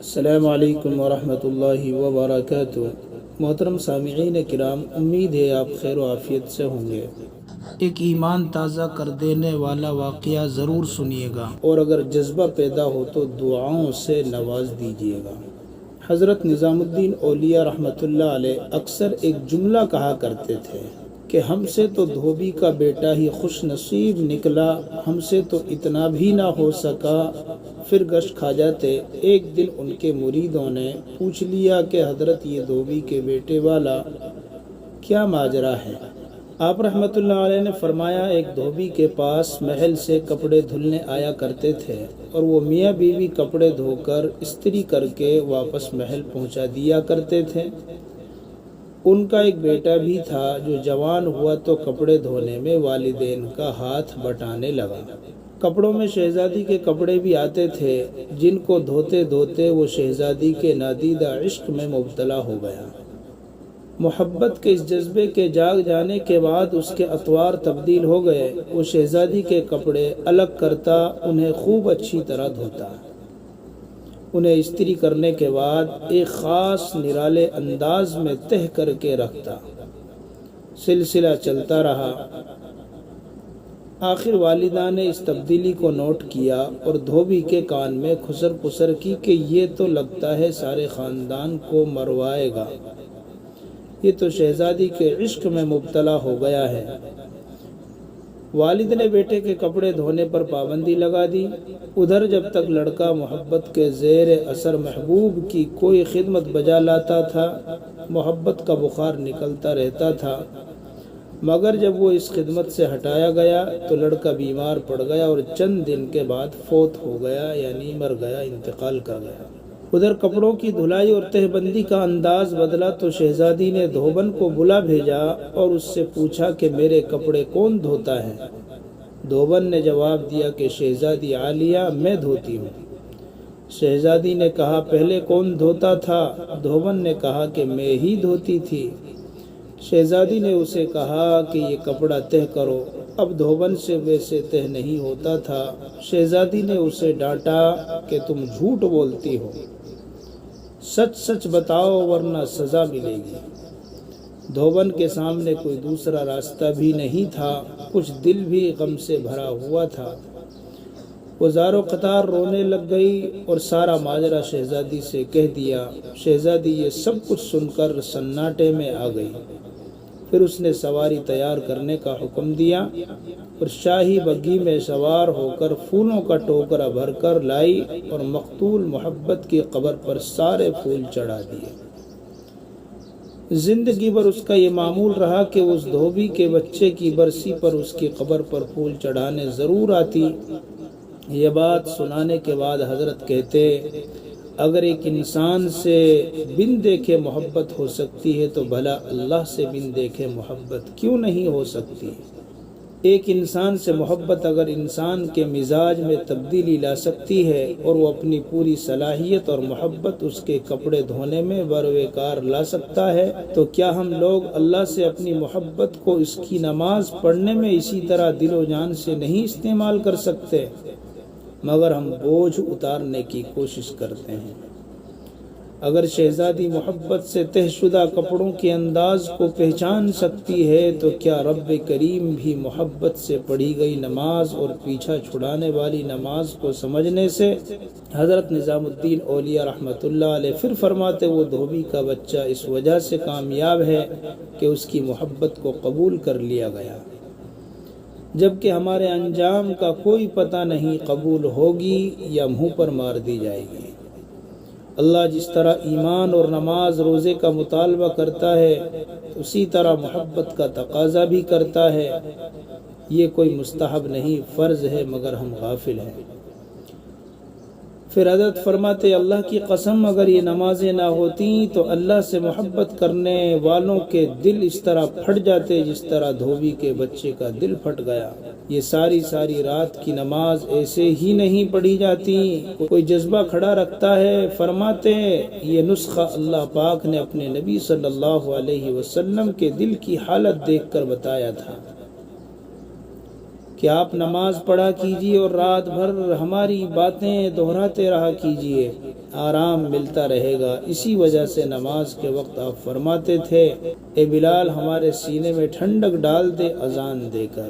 السلام علیکم ورحمۃ اللہ وبرکاتہ۔ محترم سامعین کرام، امید ہے آپ خیر و عافیت سے ہوں گے۔ ایک ایمان تازہ کر دینے والا واقعہ ضرور سنیے گا، اور اگر جذبہ پیدا ہو تو دعاؤں سے نواز دیجیے گا۔ حضرت نظام الدین اولیاء رحمۃ اللہ علیہ اکثر ایک جملہ کہا کرتے تھے کہ ہم سے تو دھوبی کا بیٹا ہی خوش نصیب نکلا، ہم سے تو اتنا بھی نہ ہو سکا، پھر گشت کھا جاتے۔ ایک دن ان کے مریدوں نے پوچھ لیا کہ حضرت یہ دھوبی کے بیٹے والا کیا ماجرا ہے؟ آپ رحمۃ اللہ علیہ نے فرمایا، ایک دھوبی کے پاس محل سے کپڑے دھلنے آیا کرتے تھے، اور وہ میاں بیوی کپڑے دھو کر استری کر کے واپس محل پہنچا دیا کرتے تھے۔ ان کا ایک بیٹا بھی تھا جو جوان ہوا تو کپڑے دھونے میں والدین کا ہاتھ بٹانے لگا۔ کپڑوں میں شہزادی کے کپڑے بھی آتے تھے، جن کو دھوتے دھوتے وہ شہزادی کے نادیدہ عشق میں مبتلا ہو گیا۔ محبت کے اس جذبے کے جاگ جانے کے بعد اس کے اطوار تبدیل ہو گئے۔ وہ شہزادی کے کپڑے الگ کرتا، انہیں خوب اچھی طرح دھوتا، انہیں استری کرنے کے بعد ایک خاص نرالے انداز میں تہہ کر کے رکھتا۔ سلسلہ چلتا رہا۔ آخر والدہ نے اس تبدیلی کو نوٹ کیا اور دھوبی کے کان میں خسر پسر کی کہ یہ تو لگتا ہے سارے خاندان کو مروائے گا، یہ تو شہزادی کے عشق میں مبتلا ہو گیا ہے۔ والد نے بیٹے کے کپڑے دھونے پر پابندی لگا دی۔ ادھر جب تک لڑکا محبت کے زیر اثر محبوب کی کوئی خدمت بجا لاتا تھا، محبت کا بخار نکلتا رہتا تھا، مگر جب وہ اس خدمت سے ہٹایا گیا تو لڑکا بیمار پڑ گیا اور چند دن کے بعد فوت ہو گیا، یعنی مر گیا، انتقال کر گیا۔ ادھر کپڑوں کی دھلائی اور تہہ بندی کا انداز بدلا تو شہزادی نے دھوبن کو بلا بھیجا اور اس سے پوچھا کہ میرے کپڑے کون دھوتا ہے؟ دھوبن نے جواب دیا کہ شہزادی عالیہ، میں دھوتی ہوں۔ شہزادی نے کہا، پہلے کون دھوتا تھا؟ دھوبن نے کہا کہ میں ہی دھوتی تھی۔ شہزادی نے اسے کہا کہ یہ کپڑا تہہ کرو۔ اب دھوبن سے ویسے تہہ نہیں ہوتا تھا۔ شہزادی نے اسے ڈانٹا کہ تم جھوٹ بولتی ہو، سچ سچ بتاؤ ورنہ سزا ملے گی۔ دھوبن کے سامنے کوئی دوسرا راستہ بھی نہیں تھا، کچھ دل بھی غم سے بھرا ہوا تھا۔ وہ زار و قطار رونے لگ گئی اور سارا ماجرا شہزادی سے کہہ دیا۔ شہزادی یہ سب کچھ سن کر سناٹے میں آ گئی۔ پھر اس نے سواری تیار کرنے کا حکم دیا اور شاہی بگھی میں سوار ہو کر پھولوں کا ٹوکرا بھر کر لائی اور مقتول محبت کی قبر پر سارے پھول چڑھا دیے۔ زندگی بھر اس کا یہ معمول رہا کہ اس دھوبی کے بچے کی برسی پر اس کی قبر پر پھول چڑھانے ضرور آتی۔ یہ بات سنانے کے بعد حضرت کہتے، اگر ایک انسان سے بن دیکھے محبت ہو سکتی ہے تو بھلا اللہ سے بن دیکھے محبت کیوں نہیں ہو سکتی؟ ایک انسان سے محبت اگر انسان کے مزاج میں تبدیلی لا سکتی ہے اور وہ اپنی پوری صلاحیت اور محبت اس کے کپڑے دھونے میں بروقار لا سکتا ہے، تو کیا ہم لوگ اللہ سے اپنی محبت کو اس کی نماز پڑھنے میں اسی طرح دل و جان سے نہیں استعمال کر سکتے؟ مگر ہم بوجھ اتارنے کی کوشش کرتے ہیں۔ اگر شہزادی محبت سے تہہ شدہ کپڑوں کے انداز کو پہچان سکتی ہے تو کیا رب کریم بھی محبت سے پڑھی گئی نماز اور پیچھا چھڑانے والی نماز کو سمجھنے سے؟ حضرت نظام الدین اولیاء رحمۃ اللہ علیہ پھر فرماتے، وہ دھوبی کا بچہ اس وجہ سے کامیاب ہے کہ اس کی محبت کو قبول کر لیا گیا، جبکہ ہمارے انجام کا کوئی پتہ نہیں، قبول ہوگی یا منہ پر مار دی جائے گی۔ اللہ جس طرح ایمان اور نماز روزے کا مطالبہ کرتا ہے، اسی طرح محبت کا تقاضا بھی کرتا ہے۔ یہ کوئی مستحب نہیں، فرض ہے، مگر ہم غافل ہیں۔ پھر حضرت فرماتے، اللہ کی قسم اگر یہ نمازیں نہ ہوتیں تو اللہ سے محبت کرنے والوں کے دل اس طرح پھٹ جاتے جس طرح دھوبی کے بچے کا دل پھٹ گیا۔ یہ ساری رات کی نماز ایسے ہی نہیں پڑھی جاتی، کوئی جذبہ کھڑا رکھتا ہے۔ فرماتے، یہ نسخہ اللہ پاک نے اپنے نبی صلی اللہ علیہ وسلم کے دل کی حالت دیکھ کر بتایا تھا کہ آپ نماز پڑھا کیجیے اور رات بھر ہماری باتیں دہراتے رہا کیجیے، آرام ملتا رہے گا۔ اسی وجہ سے نماز کے وقت آپ فرماتے تھے، اے بلال ہمارے سینے میں ٹھنڈک ڈال دے اذان دے کر۔